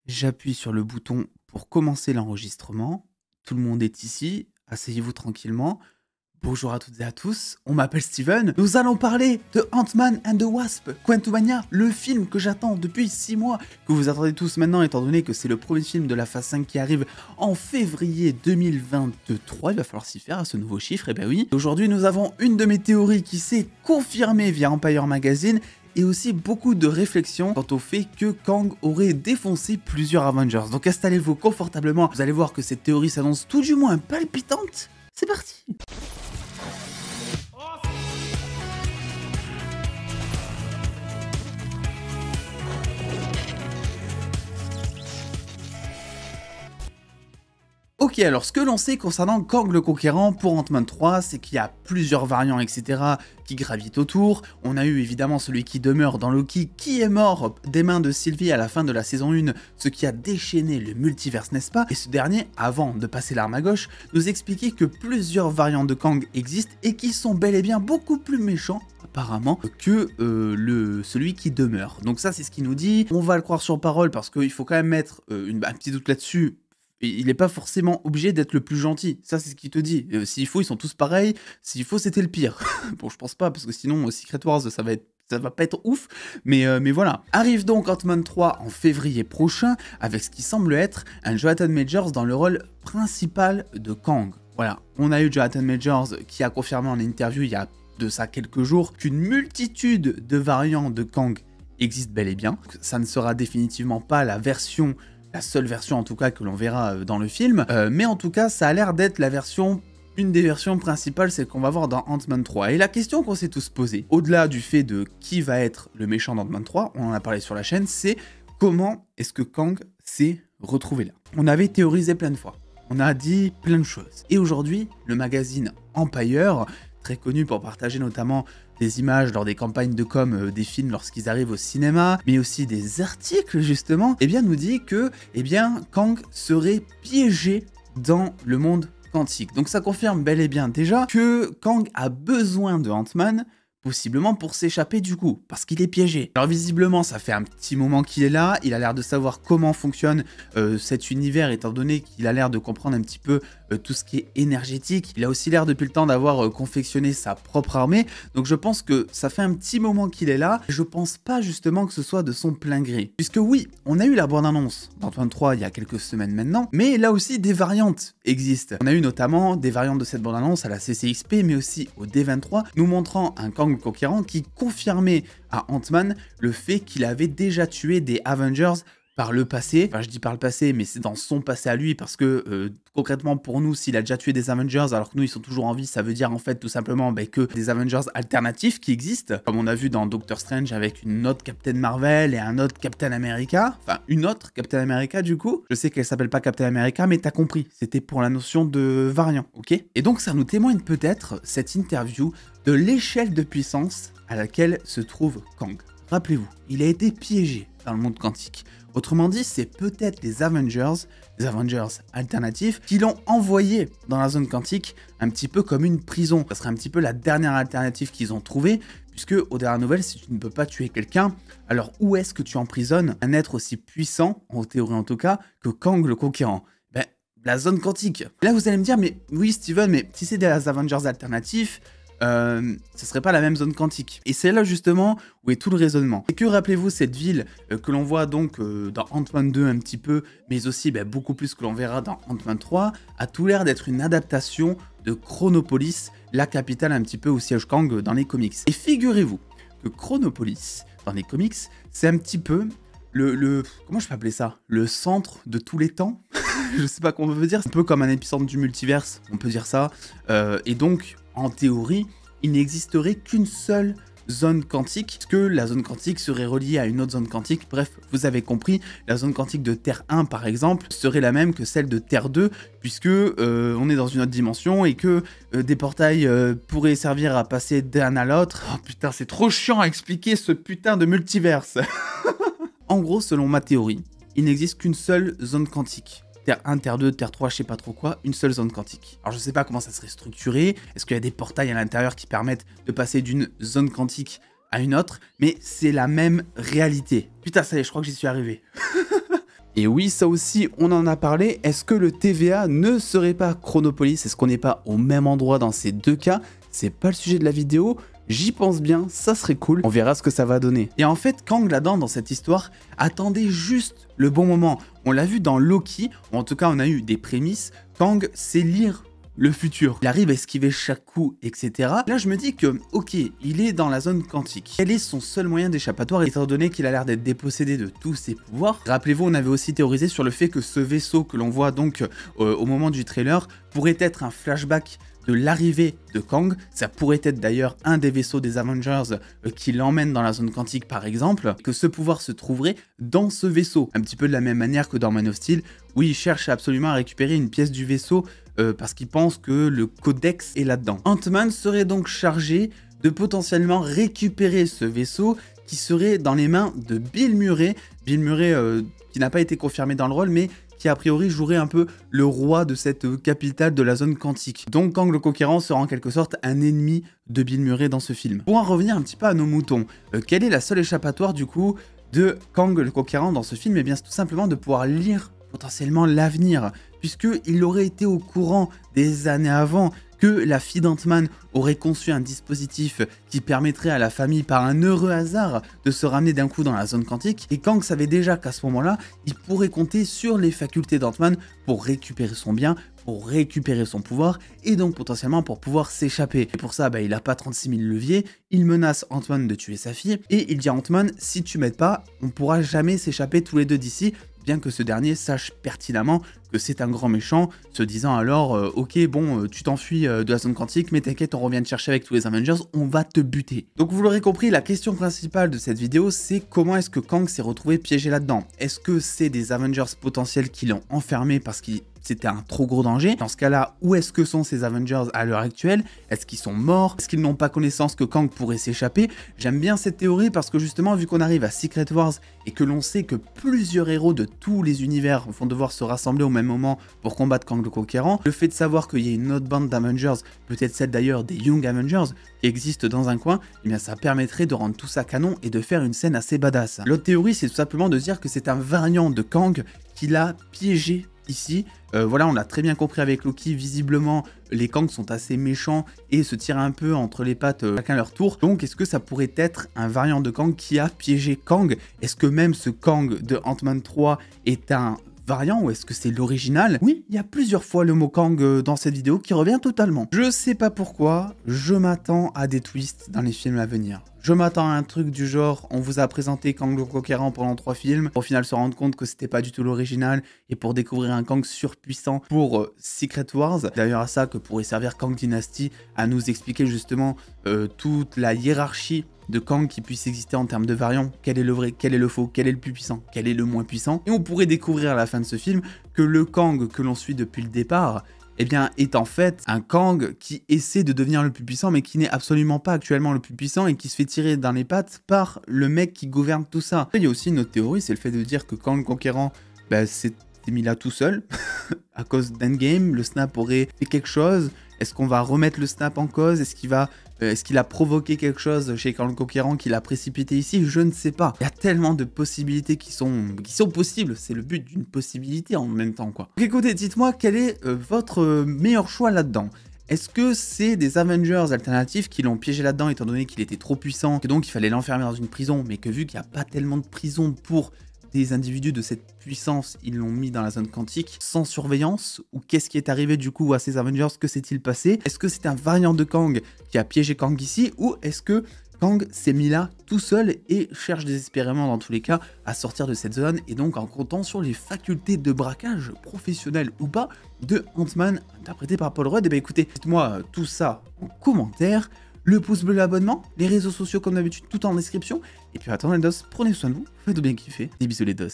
J'appuie sur le bouton pour commencer l'enregistrement. Tout le monde est ici, asseyez-vous tranquillement. Bonjour à toutes et à tous, on m'appelle Steven. Nous allons parler de Ant-Man and the Wasp, Quantumania, le film que j'attends depuis 6 mois, que vous attendez tous maintenant étant donné que c'est le premier film de la phase 5 qui arrive en février 2023. Il va falloir s'y faire à ce nouveau chiffre, et ben oui. Aujourd'hui nous avons une de mes théories qui s'est confirmée via Empire Magazine, et aussi beaucoup de réflexions quant au fait que Kang aurait défoncé plusieurs Avengers. Donc installez-vous confortablement, vous allez voir que cette théorie s'annonce tout du moins palpitante. C'est parti! Ok, alors ce que l'on sait concernant Kang le Conquérant pour Ant-Man 3, c'est qu'il y a plusieurs variants, etc. qui gravitent autour. On a eu évidemment celui qui demeure dans Loki, qui est mort des mains de Sylvie à la fin de la saison 1, ce qui a déchaîné le multiverse, n'est-ce pas? Et ce dernier, avant de passer l'arme à gauche, nous expliquait que plusieurs variants de Kang existent et qui sont bel et bien beaucoup plus méchants apparemment que celui qui demeure. Donc ça c'est ce qu'il nous dit, on va le croire sur parole parce qu'il faut quand même mettre un petit doute là-dessus. Il n'est pas forcément obligé d'être le plus gentil, ça c'est ce qu'il te dit. S'il faut, ils sont tous pareils, s'il faut, c'était le pire. Bon, je pense pas, parce que sinon, Secret Wars, ça va pas être ouf, mais voilà. Arrive donc Ant-Man 3 en février prochain, avec ce qui semble être un Jonathan Majors dans le rôle principal de Kang. Voilà, on a eu Jonathan Majors qui a confirmé en interview il y a de ça quelques jours qu'une multitude de variants de Kang existent bel et bien. Ça ne sera définitivement pas la seule version en tout cas que l'on verra dans le film, mais en tout cas ça a l'air d'être une des versions principales, c'est qu'on va voir dans Ant-Man 3. Et la question qu'on s'est tous posée, au-delà du fait de qui va être le méchant d'Ant-Man 3, on en a parlé sur la chaîne, c'est comment est-ce que Kang s'est retrouvé là. On avait théorisé plein de fois, on a dit plein de choses. Et aujourd'hui, le magazine Empire, très connu pour partager notamment des images lors des campagnes de com des films lorsqu'ils arrivent au cinéma, mais aussi des articles justement, eh bien nous dit que Kang serait piégé dans le monde quantique. Donc ça confirme bel et bien déjà que Kang a besoin de Ant-Man, possiblement pour s'échapper du coup, parce qu'il est piégé. Alors visiblement, ça fait un petit moment qu'il est là, il a l'air de savoir comment fonctionne cet univers, étant donné qu'il a l'air de comprendre un petit peu tout ce qui est énergétique. Il a aussi l'air depuis le temps d'avoir confectionné sa propre armée, donc je pense que ça fait un petit moment qu'il est là, et je pense pas justement que ce soit de son plein gré. Puisque oui, on a eu la bande-annonce d'Ant-Man 3 il y a quelques semaines maintenant, mais là aussi des variantes existent. On a eu notamment des variantes de cette bande-annonce à la CCXP, mais aussi au D23, nous montrant un Kang le Conquérant qui confirmait à Ant-Man le fait qu'il avait déjà tué des Avengers par le passé. Enfin, je dis par le passé, mais c'est dans son passé à lui, parce que concrètement pour nous, s'il a déjà tué des Avengers alors que nous ils sont toujours en vie, ça veut dire en fait tout simplement que des Avengers alternatifs qui existent, comme on a vu dans Doctor Strange avec une autre Captain Marvel et un autre Captain America, enfin une autre Captain America du coup. Je sais qu'elle s'appelle pas Captain America, mais t'as compris, c'était pour la notion de variant, ok? Et donc ça nous témoigne peut-être cette interview de l'échelle de puissance à laquelle se trouve Kang. Rappelez-vous, il a été piégé dans le monde quantique. Autrement dit, c'est peut-être les Avengers alternatifs, qui l'ont envoyé dans la zone quantique un petit peu comme une prison. Ça serait un petit peu la dernière alternative qu'ils ont trouvée, puisque aux dernières nouvelles, si tu ne peux pas tuer quelqu'un, alors où est-ce que tu emprisonnes un être aussi puissant, en théorie en tout cas, que Kang le Conquérant? La zone quantique. Là, vous allez me dire, mais oui Steven, mais si c'est des Avengers alternatifs, ce serait pas la même zone quantique. Et c'est là justement où est tout le raisonnement. Et que rappelez-vous, cette ville que l'on voit donc dans Ant-Man 2 un petit peu, mais aussi beaucoup plus que l'on verra dans Ant-Man 3, a tout l'air d'être une adaptation de Chronopolis, la capitale un petit peu où siège Kang dans les comics. Et figurez-vous que Chronopolis, dans les comics, c'est un petit peu comment je peux appeler ça? Le centre de tous les temps. Je sais pas comment on veut dire. C'est un peu comme un épicentre du multiverse, on peut dire ça. Et donc, en théorie, il n'existerait qu'une seule zone quantique, parce que la zone quantique serait reliée à une autre zone quantique. Bref, vous avez compris, la zone quantique de Terre 1, par exemple, serait la même que celle de Terre 2, puisque on est dans une autre dimension et que des portails pourraient servir à passer d'un à l'autre. Oh putain, c'est trop chiant à expliquer ce putain de multiverse. En gros, selon ma théorie, il n'existe qu'une seule zone quantique. Terre 1, Terre 2, Terre 3, je sais pas trop quoi, une seule zone quantique. Alors je sais pas comment ça serait structuré, est-ce qu'il y a des portails à l'intérieur qui permettent de passer d'une zone quantique à une autre, mais c'est la même réalité. Putain, ça y est, je crois que j'y suis arrivé. Et oui, ça aussi, on en a parlé. Est-ce que le TVA ne serait pas Chronopolis? Est-ce qu'on n'est pas au même endroit dans ces deux cas? C'est pas le sujet de la vidéo. J'y pense bien, ça serait cool. On verra ce que ça va donner. Et en fait, Kang là-dedans, dans cette histoire, attendait juste le bon moment. On l'a vu dans Loki, ou en tout cas, on a eu des prémices. Kang sait lire le futur. Il arrive à esquiver chaque coup, etc. Là, je me dis que, ok, il est dans la zone quantique. Quel est son seul moyen d'échappatoire, étant donné qu'il a l'air d'être dépossédé de tous ses pouvoirs? Rappelez-vous, on avait aussi théorisé sur le fait que ce vaisseau que l'on voit donc au moment du trailer pourrait être un flashback de l'arrivée de Kang. Ça pourrait être d'ailleurs un des vaisseaux des Avengers qui l'emmène dans la zone quantique par exemple, que ce pouvoir se trouverait dans ce vaisseau. Un petit peu de la même manière que dans Man of Steel, où il cherche absolument à récupérer une pièce du vaisseau parce qu'il pense que le codex est là-dedans. Ant-Man serait donc chargé de potentiellement récupérer ce vaisseau qui serait dans les mains de Bill Murray. Bill Murray qui n'a pas été confirmé dans le rôle, mais qui a priori jouerait un peu le roi de cette capitale de la zone quantique. Donc Kang le Conquérant sera en quelque sorte un ennemi de Bill Murray dans ce film. Pour en revenir un petit peu à nos moutons, quelle est la seule échappatoire du coup de Kang le Conquérant dans ce film? Eh bien c'est tout simplement de pouvoir lire potentiellement l'avenir, puisqu'il aurait été au courant des années avant que la fille d'Ant-Man aurait conçu un dispositif qui permettrait à la famille, par un heureux hasard, de se ramener d'un coup dans la zone quantique. Et Kang savait déjà qu'à ce moment-là, il pourrait compter sur les facultés d'Ant-Man pour récupérer son bien, pour récupérer son pouvoir, et donc potentiellement pour pouvoir s'échapper. Et pour ça, il n'a pas 36 000 leviers, il menace Ant-Man de tuer sa fille, et il dit à Ant-Man, si tu m'aides pas, on pourra jamais s'échapper tous les deux d'ici, bien que ce dernier sache pertinemment que c'est un grand méchant, se disant alors ok bon tu t'enfuis de la zone quantique, mais t'inquiète, on revient te chercher avec tous les Avengers, on va te buter. Donc vous l'aurez compris, la question principale de cette vidéo, c'est comment est-ce que Kang s'est retrouvé piégé là-dedans? Est-ce que c'est des Avengers potentiels qui l'ont enfermé parce qu'il c'était un trop gros danger? Dans ce cas-là, où est-ce que sont ces Avengers à l'heure actuelle? Est-ce qu'ils sont morts? Est-ce qu'ils n'ont pas connaissance que Kang pourrait s'échapper? J'aime bien cette théorie parce que justement, vu qu'on arrive à Secret Wars et que l'on sait que plusieurs héros de tous les univers vont devoir se rassembler au même moment pour combattre Kang le Conquérant, le fait de savoir qu'il y a une autre bande d'Avengers, peut-être celle d'ailleurs des Young Avengers, qui existe dans un coin, eh bien ça permettrait de rendre tout ça canon et de faire une scène assez badass. L'autre théorie, c'est tout simplement de dire que c'est un variant de Kang qui l'a piégé ici. Voilà, on l'a très bien compris avec Loki, visiblement les Kang sont assez méchants et se tirent un peu entre les pattes chacun leur tour. Donc est-ce que ça pourrait être un variant de Kang qui a piégé Kang? Est-ce que même ce Kang de Ant-Man 3 est un variant ou est-ce que c'est l'original? Oui, il y a plusieurs fois le mot Kang dans cette vidéo qui revient totalement. Je sais pas pourquoi, je m'attends à des twists dans les films à venir. Je m'attends à un truc du genre, on vous a présenté Kang le Conquérant pendant 3 films, pour au final se rendre compte que c'était pas du tout l'original, et pour découvrir un Kang surpuissant pour Secret Wars. D'ailleurs à ça que pourrait servir Kang Dynasty, à nous expliquer justement toute la hiérarchie de Kang qui puisse exister en termes de variants, quel est le vrai, quel est le faux, quel est le plus puissant, quel est le moins puissant. Et on pourrait découvrir à la fin de ce film que le Kang que l'on suit depuis le départ, eh bien, est en fait un Kang qui essaie de devenir le plus puissant, mais qui n'est absolument pas actuellement le plus puissant et qui se fait tirer dans les pattes par le mec qui gouverne tout ça. Il y a aussi une autre théorie, c'est le fait de dire que Kang le Conquérant, c'est mis là tout seul, à cause d'Endgame, le snap aurait fait quelque chose. Est-ce qu'on va remettre le snap en cause? Est-ce qu'il a provoqué quelque chose chez Kang le Conquérant qui l'a précipité ici? Je ne sais pas. Il y a tellement de possibilités qui sont possibles. C'est le but d'une possibilité en même temps, quoi. Donc écoutez, dites-moi quel est votre meilleur choix là-dedans. Est-ce que c'est des Avengers alternatifs qui l'ont piégé là-dedans étant donné qu'il était trop puissant, que donc il fallait l'enfermer dans une prison, mais que vu qu'il n'y a pas tellement de prison pour des individus de cette puissance, ils l'ont mis dans la zone quantique sans surveillance? Ou qu'est-ce qui est arrivé du coup à ces Avengers? Que s'est-il passé? Est-ce que c'est un variant de Kang qui a piégé Kang ici? Ou est-ce que Kang s'est mis là tout seul et cherche désespérément dans tous les cas à sortir de cette zone, et donc en comptant sur les facultés de braquage, professionnelles ou pas, de Ant-Man interprété par Paul Rudd? Et bien écoutez, dites-moi tout ça en commentaire. Le pouce bleu, l'abonnement, les réseaux sociaux comme d'habitude, tout en description. Et puis attendez les dos, prenez soin de vous, faites bien kiffer. Des bisous les dos.